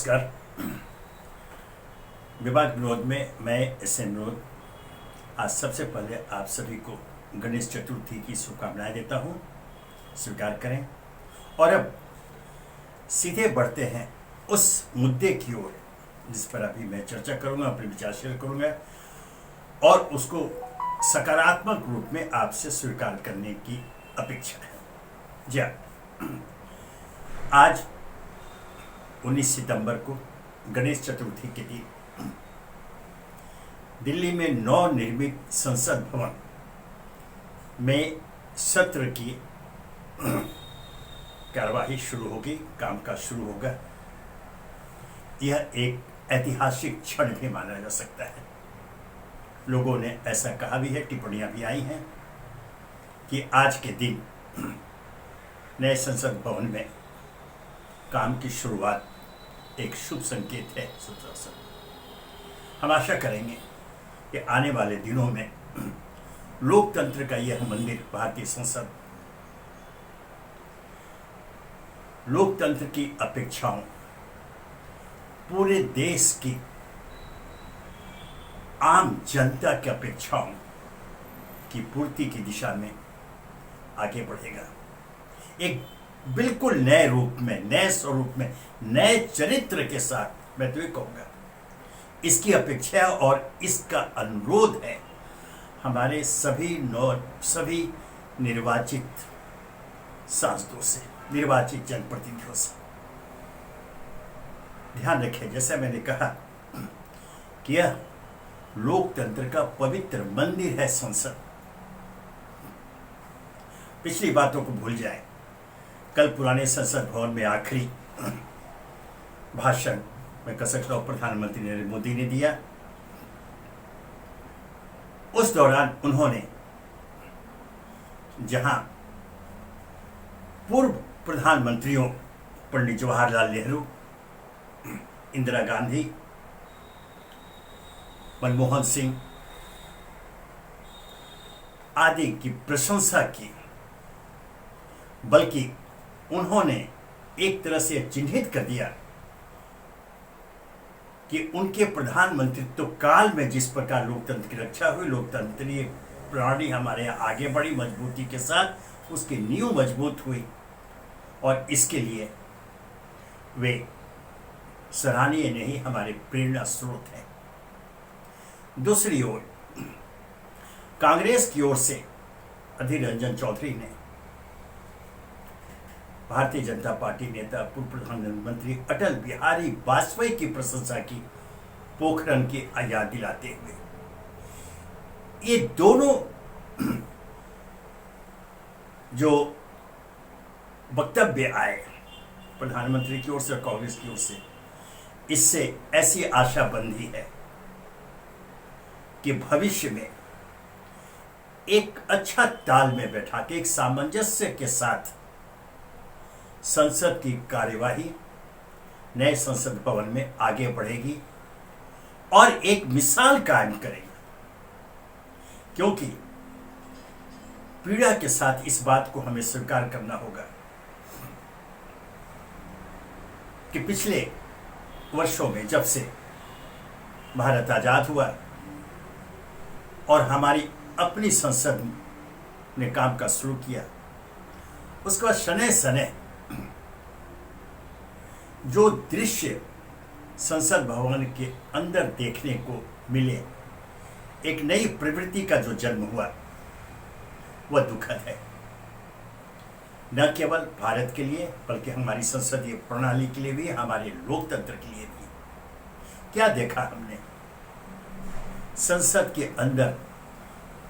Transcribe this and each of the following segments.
नमस्कार। विभाग विनोद में मैं एस एन विनोद आज सबसे पहले आप सभी को गणेश चतुर्थी की शुभकामनाएं देता हूं। स्वीकार करें और अब सीधे बढ़ते हैं उस मुद्दे की ओर जिस पर अभी मैं चर्चा करूंगा, अपने विचार शेयर करूंगा और उसको सकारात्मक रूप में आपसे स्वीकार करने की अपेक्षा है। जी हाँ, आज 19 सितंबर को गणेश चतुर्थी के दिन दिल्ली में नवनिर्मित संसद भवन में सत्र की कार्यवाही शुरू होगी, कामकाज शुरू होगा। यह एक ऐतिहासिक क्षण भी माना जा सकता है। लोगों ने ऐसा कहा भी है, टिप्पणियां भी आई हैं कि आज के दिन नए संसद भवन में काम की शुरुआत एक शुभ संकेत है। हम आशा करेंगे कि आने वाले दिनों में लोकतंत्र का यह मंदिर, भारतीय संसद, लोकतंत्र की अपेक्षाओं, पूरे देश की आम जनता की अपेक्षाओं की पूर्ति की दिशा में आगे बढ़ेगा। एक बिल्कुल नए रूप में, नए स्वरूप में, नए चरित्र के साथ, मैं तो ये कहूँगा इसकी अपेक्षा और इसका अनुरोध है हमारे सभी निर्वाचित सांसदों से, निर्वाचित जनप्रतिनिधियों से। ध्यान रखें, जैसा मैंने कहा कि यह लोकतंत्र का पवित्र मंदिर है संसद। पिछली बातों को भूल जाएं। कल पुराने संसद भवन में आखिरी भाषण मैं कह सकता हूं प्रधानमंत्री नरेंद्र मोदी ने दिया। उस दौरान उन्होंने जहां पूर्व प्रधानमंत्रियों पंडित जवाहरलाल नेहरू, इंदिरा गांधी, मनमोहन सिंह आदि की प्रशंसा की, बल्कि उन्होंने एक तरह से चिन्हित कर दिया कि उनके प्रधानमंत्रित्व काल में जिस प्रकार लोकतंत्र की रक्षा हुई, लोकतंत्रीय प्रणाली हमारे यहाँ आगे बढ़ी मजबूती के साथ, उसकी नींव मजबूत हुई और इसके लिए वे सराहनीय नहीं, हमारे प्रेरणा स्रोत हैं। दूसरी ओर कांग्रेस की ओर से अधीर रंजन चौधरी ने भारतीय जनता पार्टी नेता पूर्व प्रधानमंत्री अटल बिहारी वाजपेयी की प्रशंसा की, पोखरण की याद दिलाते हुए। ये दोनों जो वक्तव्य आए प्रधानमंत्री की ओर से और कांग्रेस की ओर से, इससे ऐसी आशा बंधी है कि भविष्य में एक अच्छा ताल में बैठा के, एक सामंजस्य के साथ संसद की कार्यवाही नए संसद भवन में आगे बढ़ेगी और एक मिसाल कायम करेगी। क्योंकि पीड़ा के साथ इस बात को हमें स्वीकार करना होगा कि पिछले वर्षों में, जब से भारत आजाद हुआ और हमारी अपनी संसद ने काम का शुरू किया, उसके बाद शनै शनै जो दृश्य संसद भवन के अंदर देखने को मिले, एक नई प्रवृत्ति का जो जन्म हुआ, वह दुखद है। न केवल भारत के लिए बल्कि हमारी संसदीय प्रणाली के लिए भी, हमारे लोकतंत्र के लिए भी। क्या देखा हमने? संसद के अंदर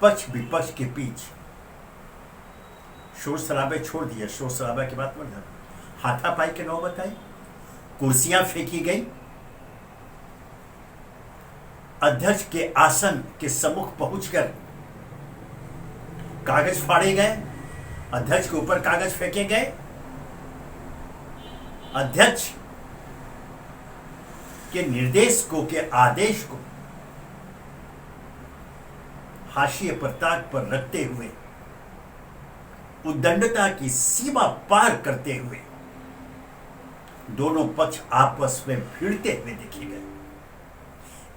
पक्ष विपक्ष के बीच शोर शराबे छोड़ दिए। शोर शराबा की बात मतलब हाथापाई के नौबत आई, कुर्सियां फेंकी गई, अध्यक्ष के आसन के सम्मुख पहुंचकर कागज फाड़े गए, अध्यक्ष के ऊपर कागज फेंके गए, अध्यक्ष के निर्देश को, के आदेश को हाशिए पर, ताक पर रखते हुए, उद्दंडता की सीमा पार करते हुए दोनों पक्ष आपस में भिड़ते हुए देखे गए।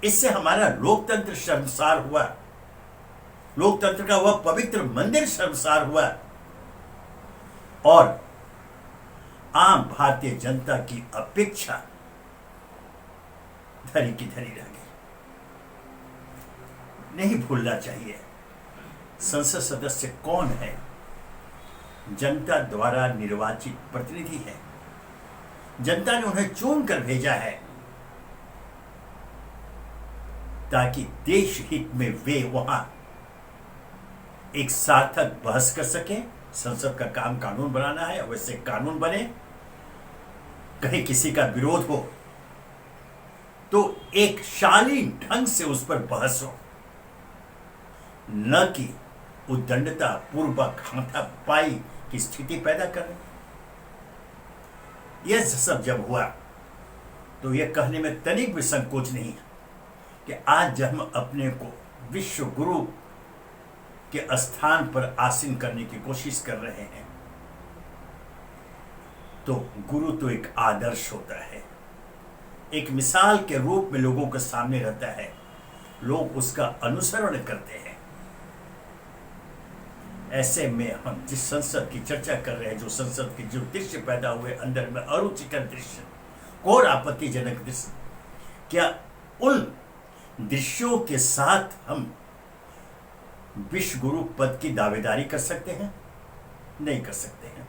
इससे हमारा लोकतंत्र शर्मसार हुआ, लोकतंत्र का वह पवित्र मंदिर शर्मसार हुआ और आम भारतीय जनता की अपेक्षा धरी की धरी रह गई। नहीं भूलना चाहिए, संसद सदस्य कौन है? जनता द्वारा निर्वाचित प्रतिनिधि है। जनता ने उन्हें चुन कर भेजा है ताकि देश हित में वे वहां एक सार्थक बहस कर सके। संसद का काम कानून बनाना है, वैसे कानून बने। कहीं किसी का विरोध हो तो एक शालीन ढंग से उस पर बहस हो, न कि उद्दंडता पूर्वक हाथापाई की स्थिति पैदा करें। यह सब जब हुआ तो यह कहने में तनिक भी संकोच नहीं है कि आज जब हम अपने को विश्व गुरु के स्थान पर आसीन करने की कोशिश कर रहे हैं, तो गुरु तो एक आदर्श होता है, एक मिसाल के रूप में लोगों के सामने रहता है, लोग उसका अनुसरण करते हैं। ऐसे में हम जिस संसद की चर्चा कर रहे हैं, जो संसद के जो दृश्य पैदा हुए अंदर में अरुचिकर दृश्य, और आपत्तिजनक दृश्य, क्या उन दृश्यों के साथ हम विश्व गुरु पद की दावेदारी कर सकते हैं? नहीं कर सकते हैं।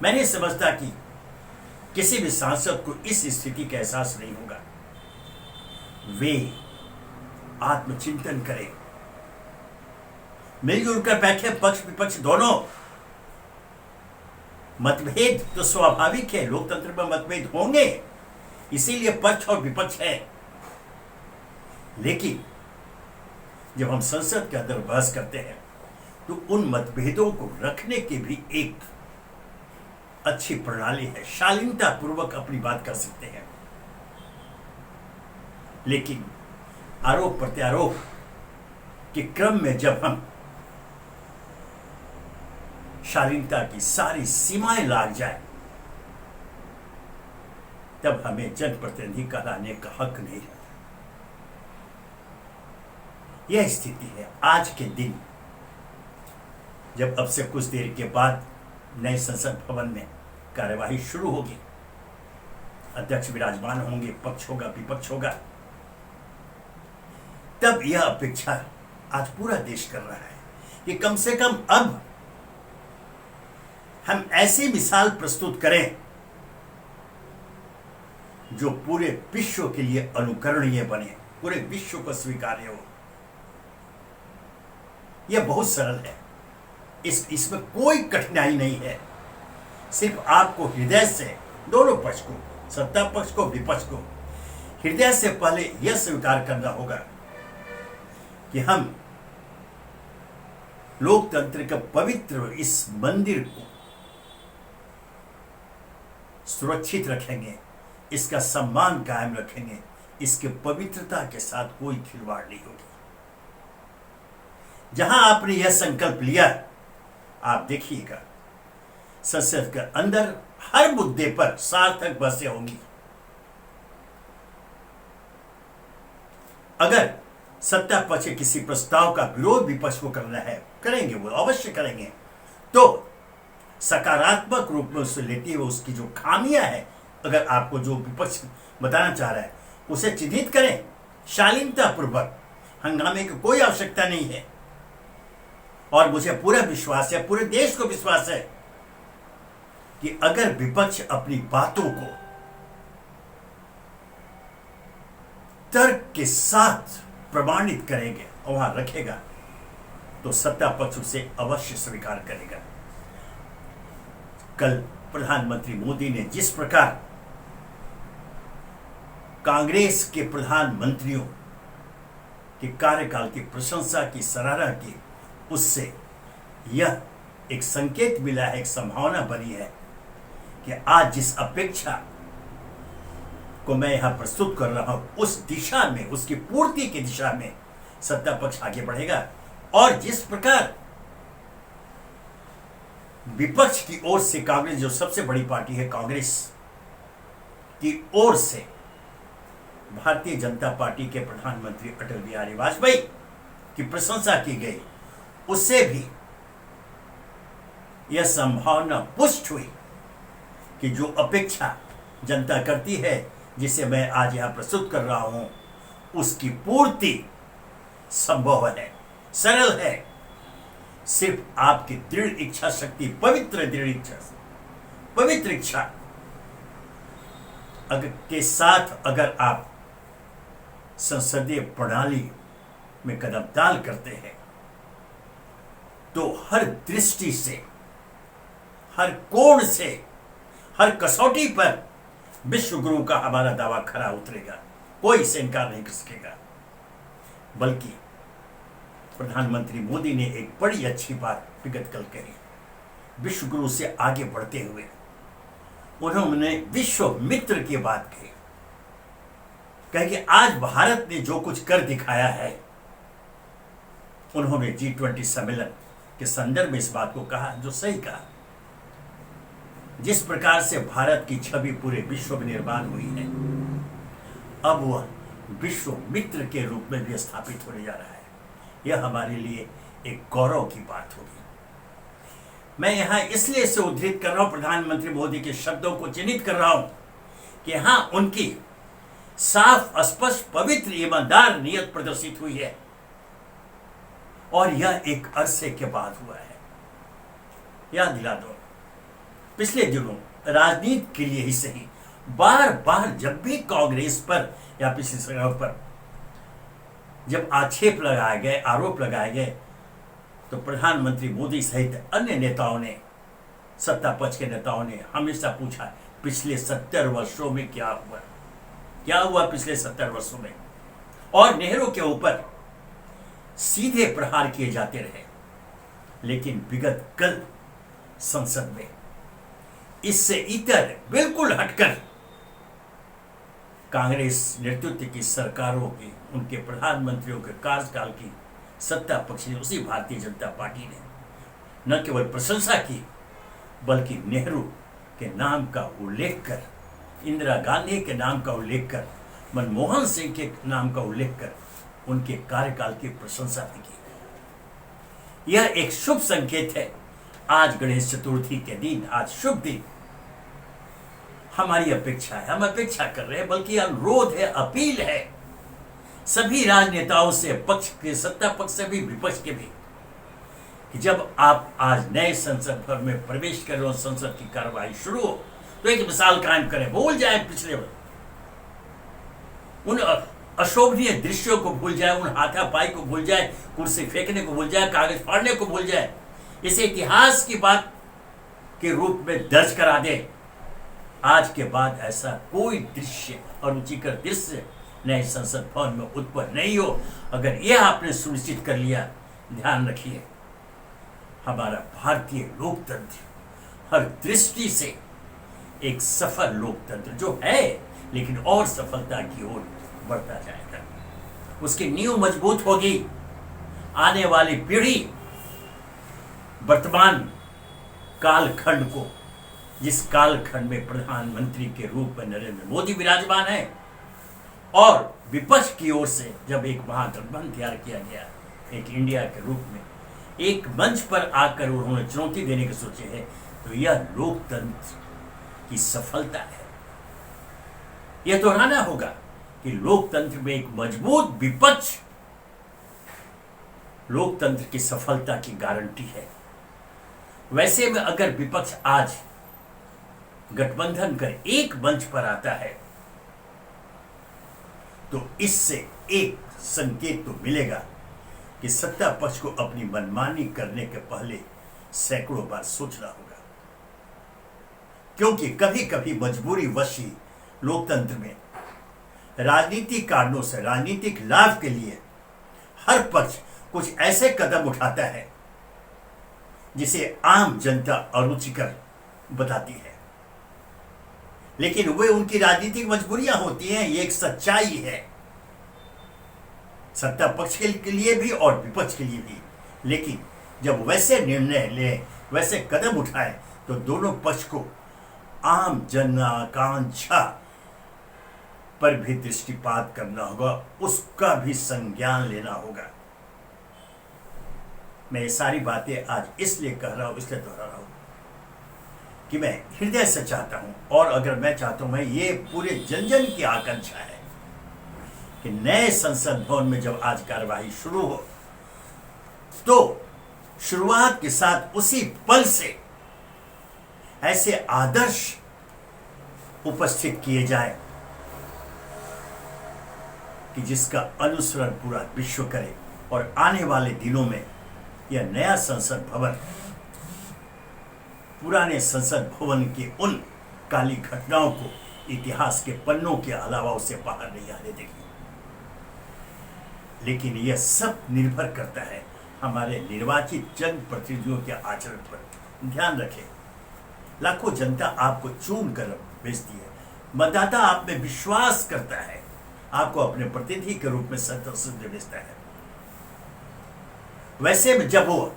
मैं नहीं समझता कि किसी भी सांसद को इस स्थिति का एहसास नहीं होगा। वे आत्मचिंतन करें, मिलजुल कर बैठे, पक्ष विपक्ष दोनों। मतभेद तो स्वाभाविक है, लोकतंत्र में मतभेद होंगे, इसीलिए पक्ष और विपक्ष है। लेकिन जब हम संसद के अंदर बहस करते हैं तो उन मतभेदों को रखने की भी एक अच्छी प्रणाली है, शालीनता पूर्वक अपनी बात कर सकते हैं। लेकिन आरोप प्रत्यारोप के क्रम में जब हम शालीनता की सारी सीमाएं लाग जाए, तब हमें जनप्रतिनिधि कहलाने का हक नहीं रहता। यह स्थिति है आज के दिन, जब अब से कुछ देर के बाद नए संसद भवन में कार्यवाही शुरू होगी। अध्यक्ष विराजमान होंगे, पक्ष होगा, विपक्ष होगा। तब यह अपेक्षा आज पूरा देश कर रहा है कि कम से कम अब हम ऐसी मिसाल प्रस्तुत करें जो पूरे विश्व के लिए अनुकरणीय बने, पूरे विश्व को स्वीकार्य हो। यह बहुत सरल है, इसमें कोई कठिनाई नहीं है। सिर्फ आपको हृदय से दोनों पक्ष को, सत्ता पक्ष को, विपक्ष को, हृदय से पहले यह स्वीकार करना होगा कि हम लोकतंत्र के पवित्र इस मंदिर को सुरक्षित रखेंगे, इसका सम्मान कायम रखेंगे, इसके पवित्रता के साथ कोई खिलवाड़ नहीं होगी। जहां आपने यह संकल्प लिया, आप देखिएगा संसद के अंदर हर मुद्दे पर सार्थक बहसें होंगी। अगर सत्ता पक्ष के किसी प्रस्ताव का विरोध विपक्ष को करना है, करेंगे, वो अवश्य करेंगे, तो सकारात्मक रूप में उसे लेते हुए उसकी जो खामियां हैं, अगर आपको जो विपक्ष बताना चाह रहा है उसे चिन्हित करें शालीनता पूर्वक। हंगामे की कोई आवश्यकता नहीं है। और मुझे पूरा विश्वास है, पूरे देश को विश्वास है कि अगर विपक्ष अपनी बातों को तर्क के साथ प्रमाणित करेंगे और वहां रखेगा, तो सत्ता पक्ष उसे अवश्य स्वीकार करेगा। कल प्रधानमंत्री मोदी ने जिस प्रकार कांग्रेस के प्रधानमंत्रियों के कार्यकाल की प्रशंसा की, सराहना की, उससे यह एक संकेत मिला है, एक संभावना बनी है कि आज जिस अपेक्षा को मैं यहां प्रस्तुत कर रहा हूं, उस दिशा में, उसकी पूर्ति की दिशा में सत्ता पक्ष आगे बढ़ेगा। और जिस प्रकार विपक्ष की ओर से कांग्रेस, जो सबसे बड़ी पार्टी है, कांग्रेस की ओर से भारतीय जनता पार्टी के प्रधानमंत्री अटल बिहारी वाजपेयी की प्रशंसा की गई, उससे भी यह संभावना पुष्ट हुई कि जो अपेक्षा जनता करती है, जिसे मैं आज यहां प्रस्तुत कर रहा हूं, उसकी पूर्ति संभव है, सरल है। सिर्फ आपकी दृढ़ इच्छा शक्ति, पवित्र दृढ़ इच्छा, पवित्र इच्छा के साथ अगर आप संसदीय प्रणाली में कदम डाल करते हैं, तो हर दृष्टि से, हर कोण से, हर कसौटी पर विश्व गुरु का हमारा दावा खरा उतरेगा, कोई इसे इनकार नहीं कर सकेगा। बल्कि प्रधानमंत्री मोदी ने एक बड़ी अच्छी बात विगत कल कही, विश्व गुरु से आगे बढ़ते हुए उन्होंने विश्व मित्र की बात कही। कहे कि आज भारत ने जो कुछ कर दिखाया है, उन्होंने G20 सम्मेलन के संदर्भ में इस बात को कहा, जो सही कहा। जिस प्रकार से भारत की छवि पूरे विश्व में निर्माण हुई है, अब वह विश्व मित्र के रूप में भी स्थापित होने जा रहा है। यह हमारे लिए एक गौरव की बात होगी। मैं यहां इसलिए से उद्धृत कर रहा हूं, प्रधानमंत्री मोदी के शब्दों को चिन्हित कर रहा हूं कि यहां उनकी साफ, स्पष्ट, पवित्र, ईमानदार नीयत प्रदर्शित हुई है, और यह एक अरसे के बाद हुआ है। याद दिला दो, पिछले दिनों राजनीति के लिए ही सही, बार बार जब भी कांग्रेस पर या पिछली जगह पर जब आक्षेप लगाए गए, आरोप लगाए गए, तो प्रधानमंत्री मोदी सहित अन्य नेताओं ने, सत्ता पक्ष के नेताओं ने हमेशा पूछा, पिछले 70 वर्षों में क्या हुआ, क्या हुआ पिछले 70 वर्षों में। और नेहरू के ऊपर सीधे प्रहार किए जाते रहे। लेकिन विगत कल संसद में इससे इतर बिल्कुल हटकर कांग्रेस नेतृत्व की सरकारों की, उनके प्रधानमंत्रियों के कार्यकाल की सत्ता पक्ष ने, उसी भारतीय जनता पार्टी ने न केवल प्रशंसा की, बल्कि नेहरू के नाम का उल्लेख कर, इंदिरा गांधी के नाम का उल्लेख कर, मनमोहन सिंह के नाम का उल्लेख कर उनके कार्यकाल की प्रशंसा भी की। यह एक शुभ संकेत है। आज गणेश चतुर्थी के दिन, आज शुभ दिन, हमारी अपेक्षा है, हम अपेक्षा कर रहे हैं, बल्कि अनुरोध है, अपील है सभी राजनेताओं से, पक्ष के, सत्ता पक्ष से भी, विपक्ष के भी, कि जब आप आज नए संसद भवन में प्रवेश कर रहे हो, संसद की कार्रवाई शुरू हो, तो एक मिसाल कायम करें, भूल जाए पिछले उन अशोभनीय दृश्यों को, भूल जाए उन हाथापाई को, भूल जाए कुर्सी फेंकने को, भूल जाए कागज फाड़ने को, भूल जाए, इसे इतिहास की बात के रूप में दर्ज करा दे। आज के बाद ऐसा कोई दृश्य और रुचिकर दृश्य नए संसद भवन में उत्पन्न नहीं हो। अगर यह आपने सुनिश्चित कर लिया, ध्यान रखिए, हमारा भारतीय लोकतंत्र हर दृष्टि से एक सफल लोकतंत्र जो है, लेकिन और सफलता की ओर बढ़ता जाएगा। उसकी नींव मजबूत होगी। आने वाली पीढ़ी वर्तमान कालखंड को, जिस कालखंड में प्रधानमंत्री के रूप में नरेंद्र मोदी विराजमान है, और विपक्ष की ओर से जब एक महागठबंधन तैयार किया गया, एक इंडिया के रूप में एक मंच पर आकर उन्होंने चुनौती देने की सोचे है, तो यह लोकतंत्र की सफलता है। यह दोहराना होगा कि लोकतंत्र में एक मजबूत विपक्ष लोकतंत्र की सफलता की गारंटी है। वैसे में अगर विपक्ष आज गठबंधन कर एक मंच पर आता है, तो इससे एक संकेत तो मिलेगा कि सत्ता पक्ष को अपनी मनमानी करने के पहले सैकड़ों बार सोचना होगा, क्योंकि कभी कभी मजबूरी वशी लोकतंत्र में राजनीतिक कारणों से, राजनीतिक लाभ के लिए हर पक्ष कुछ ऐसे कदम उठाता है जिसे आम जनता अरुचिकर बताती है, लेकिन वे उनकी राजनीतिक मजबूरियां होती हैं। ये एक सच्चाई है, सत्ता पक्ष के लिए भी और विपक्ष के लिए भी। लेकिन जब वैसे निर्णय ले वैसे कदम उठाए तो दोनों पक्ष को आम जन आकांक्षा पर भी दृष्टिपात करना होगा, उसका भी संज्ञान लेना होगा। मैं ये सारी बातें आज इसलिए कह रहा हूं, इसलिए दोहरा रहा हूं कि मैं हृदय से चाहता हूं, और अगर मैं चाहता हूं, मैं ये पूरे जन जन की आकांक्षा है कि नए संसद भवन में जब आज कार्यवाही शुरू हो तो शुरुआत के साथ उसी पल से ऐसे आदर्श उपस्थित किए जाए कि जिसका अनुसरण पूरा विश्व करे, और आने वाले दिनों में यह नया संसद भवन पुराने संसद भवन के उन काली घटनाओं को इतिहास के पन्नों के अलावा उसे बाहर नहीं आने देगी। लेकिन यह सब निर्भर करता है हमारे निर्वाचित जनप्रतिनिधियों के आचरण पर। ध्यान रखें, लाखों जनता आपको चुन कर भेजती है, मतदाता आप में विश्वास करता है, आपको अपने प्रतिनिधि के रूप में सदस्य भेजता है। वैसे में जब वो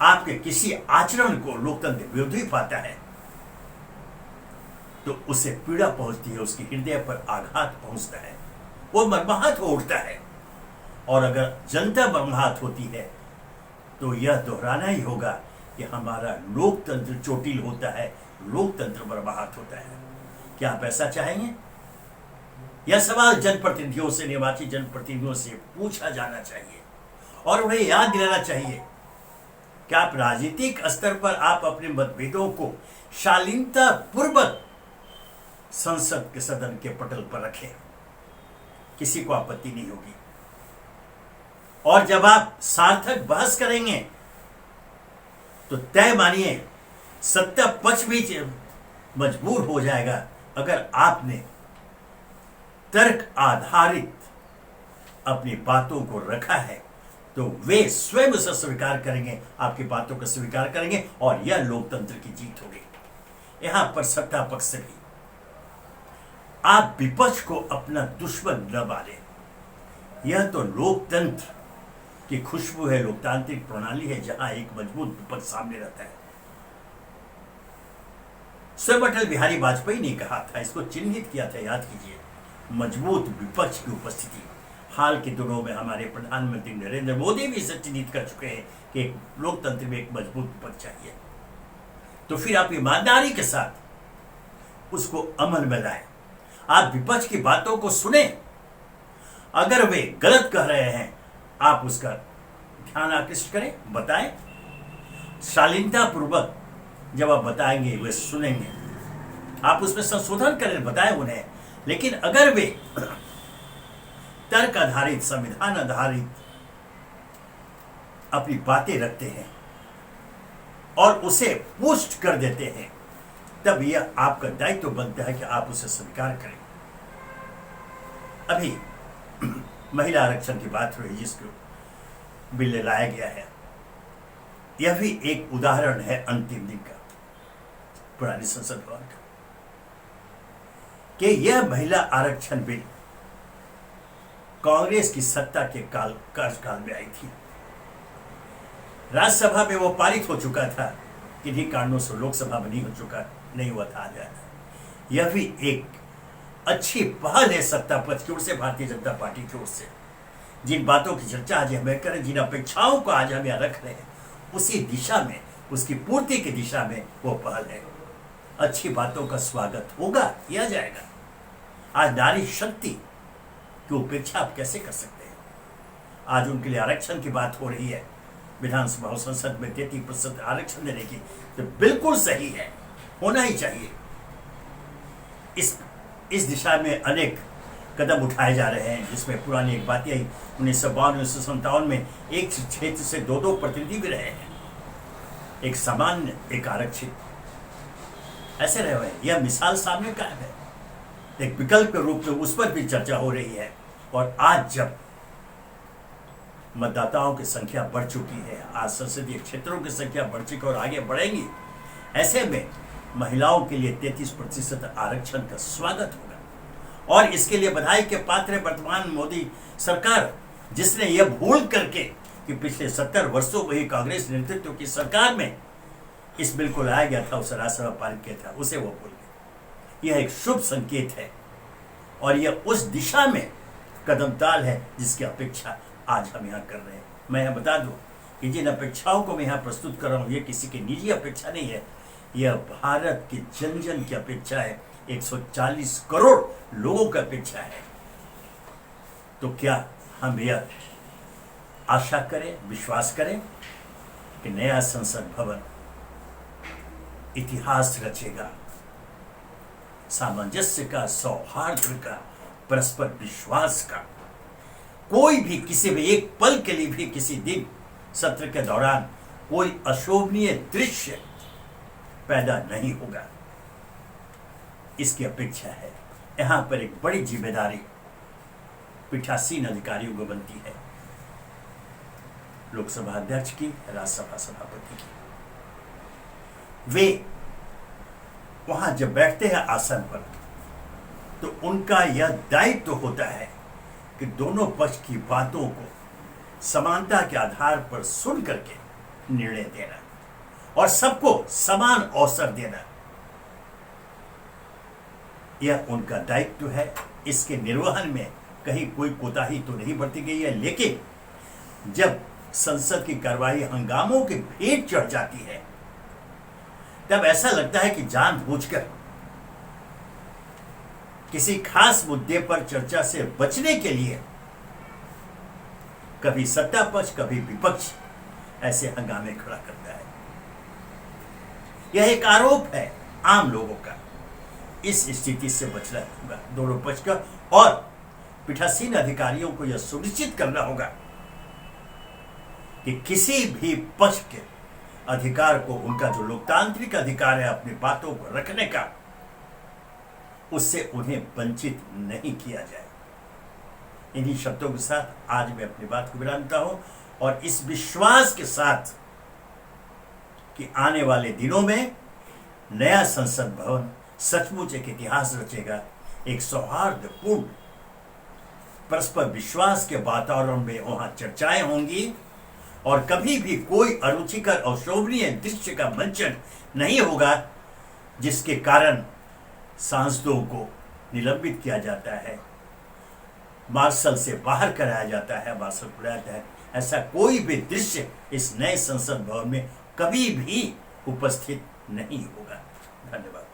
आपके किसी आचरण को लोकतंत्र विरोधी पाता है तो उसे पीड़ा पहुंचती है, उसके हृदय पर आघात पहुंचता है, वो मर्माहत हो उठता है। और अगर जनता मर्माहत होती है तो यह दोहराना ही होगा कि हमारा लोकतंत्र चोटिल होता है, लोकतंत्र मर्माहत होता है। क्या आप ऐसा चाहेंगे? यह सवाल जनप्रतिनिधियों से, निर्वाचित जनप्रतिनिधियों से पूछा जाना चाहिए, और उन्हें याद दिलाना चाहिए कि आप राजनीतिक स्तर पर आप अपने मतभेदों को शालीनता पूर्वक संसद के सदन के पटल पर रखें, किसी को आपत्ति नहीं होगी। और जब आप सार्थक बहस करेंगे तो तय मानिए सत्ता पक्ष भी मजबूर हो जाएगा अगर आपने तर्क आधारित अपनी बातों को रखा है, तो वे स्वयं उसे स्वीकार करेंगे, आपकी बातों को स्वीकार करेंगे, और यह लोकतंत्र की जीत होगी। यहां पर सत्ता पक्ष से भी आप विपक्ष को अपना दुश्मन न माने। यह तो लोकतंत्र की खुशबू है, लोकतांत्रिक प्रणाली है, जहां एक मजबूत विपक्ष सामने रहता है। स्वयं अटल बिहारी वाजपेयी ने कहा था, इसको चिन्हित किया था, याद कीजिए, मजबूत विपक्ष की उपस्थिति। हाल के दिनों में हमारे प्रधानमंत्री नरेंद्र मोदी भी इसे चिन्हित कर चुके हैं कि एक लोकतंत्र में एक मजबूत विपक्ष चाहिए। तो फिर आप ईमानदारी के साथ उसको अमल में लाएं, आप विपक्ष की बातों को सुने, अगर वे गलत कह रहे हैं आप उसका ध्यान आकृष्ट करें, बताएं, शालीनता पूर्वक जब आप बताएंगे वे सुनेंगे, आप उसमें संशोधन करें, बताएं उन्हें। लेकिन अगर वे तर्क आधारित, संविधान आधारित अपनी बातें रखते हैं और उसे पुष्ट कर देते हैं, तब यह आपका दायित्व बनता है कि आप उसे स्वीकार करें। अभी महिला आरक्षण की बात हुई, जिसको बिल लाया गया है, यह भी एक उदाहरण है अंतिम दिन का पुरानी संसद भवन का, कि यह महिला आरक्षण बिल कांग्रेस की सत्ता के कार्यकाल में आई थी। राज्यसभा में वो पारित हो चुका था, किन्हीं कारणों से लोकसभा में नहीं हुआ था। यह भी एक अच्छी पहल है सत्ता पक्ष की ओर से, भारतीय जनता पार्टी की ओर से। जिन बातों की चर्चा आज हमें करें, जिन अपेक्षाओं को आज हम यहाँ रख रहे हैं, उसी दिशा में, उसकी पूर्ति की दिशा में वो पहल है। अच्छी बातों का स्वागत होगा, किया जाएगा। आज नारी शक्ति की उपेक्षा आप कैसे कर सकते हैं? आज उनके लिए आरक्षण की बात हो रही है, विधानसभा और संसद में 33% आरक्षण देने की, तो बिल्कुल सही है, होना ही चाहिए। इस दिशा में अनेक कदम उठाए जा रहे हैं, जिसमें पुरानी एक बात यही 1952-1957 में एक क्षेत्र से 2 प्रतिनिधि भी रहे हैं, एक सामान्य, एक आरक्षित, ऐसे रहे हुए हैं। यह मिसाल सामने कायम है, एक विकल्प के रूप में उस पर भी चर्चा हो रही है। और आज जब मतदाताओं की संख्या बढ़ चुकी है, आज संसदीय क्षेत्रों की संख्या बढ़ चुकी और आगे बढ़ेंगी, ऐसे में महिलाओं के लिए 33% आरक्षण का स्वागत होगा। और इसके लिए बधाई के पात्र है वर्तमान मोदी सरकार, जिसने यह भूल करके कि पिछले 70 वर्षों में ही कांग्रेस नेतृत्व की सरकार में इस बिल को लाया गया था, उस राज्यसभा पारित किया था, उसे वो भूल गए। यह एक शुभ संकेत है और यह उस दिशा में कदमताल है जिसकी अपेक्षा आज हम यहाँ कर रहे हैं। मैं यहाँ बता दूं कि जिन अपेक्षाओं को मैं यहाँ प्रस्तुत कर रहा हूँ, ये किसी की निजी अपेक्षा नहीं है, यह भारत की जन जन की अपेक्षा है, 140 करोड़ लोगों की अपेक्षा है। तो क्या हम यह आशा करें, विश्वास करें कि नया संसद भवन इतिहास रचेगा, सामंजस्य का, सौहार्द का, परस्पर विश्वास का। कोई भी किसी भी एक पल के लिए भी किसी दिन सत्र के दौरान कोई अशोभनीय दृश्य पैदा नहीं होगा, इसकी अपेक्षा है। यहां पर एक बड़ी जिम्मेदारी पीठासीन अधिकारियों को बनती है, लोकसभा अध्यक्ष की, राज्यसभा सभापति की। वे वहां जब बैठते हैं आसन पर, तो उनका यह दायित्व होता है कि दोनों पक्ष की बातों को समानता के आधार पर सुन करके निर्णय देना और सबको समान अवसर देना, यह उनका दायित्व है। इसके निर्वहन में कहीं कोई कोताही तो नहीं बरती गई है, लेकिन जब संसद की कार्रवाई हंगामों के भेंट चढ़ जाती है, तब ऐसा लगता है कि जानबूझकर किसी खास मुद्दे पर चर्चा से बचने के लिए कभी सत्ता पक्ष कभी विपक्ष ऐसे हंगामे खड़ा करता है। यह एक आरोप है आम लोगों का। इस स्थिति से बचना होगा दोनों पक्ष का, और पीठासीन अधिकारियों को यह सुनिश्चित करना होगा कि किसी भी पक्ष के अधिकार को, उनका जो लोकतांत्रिक अधिकार है अपनी बातों को रखने का, उससे उन्हें वंचित नहीं किया जाए। इन्हीं शब्दों के साथ आज मैं अपनी बात को विरामता हूं और इस विश्वास के साथ कि आने वाले दिनों में नया संसद भवन सचमुच एक इतिहास रचेगा, एक सौहार्दपूर्ण परस्पर विश्वास के वातावरण में वहां चर्चाएं होंगी और कभी भी कोई अरुचिकर और अशोभनीय दृश्य का मंचन नहीं होगा जिसके कारण सांसदों को निलंबित किया जाता है, मार्शल से बाहर कराया जाता है, मार्शल बुलाया जाता है। ऐसा कोई भी दृश्य इस नए संसद भवन में कभी भी उपस्थित नहीं होगा। धन्यवाद।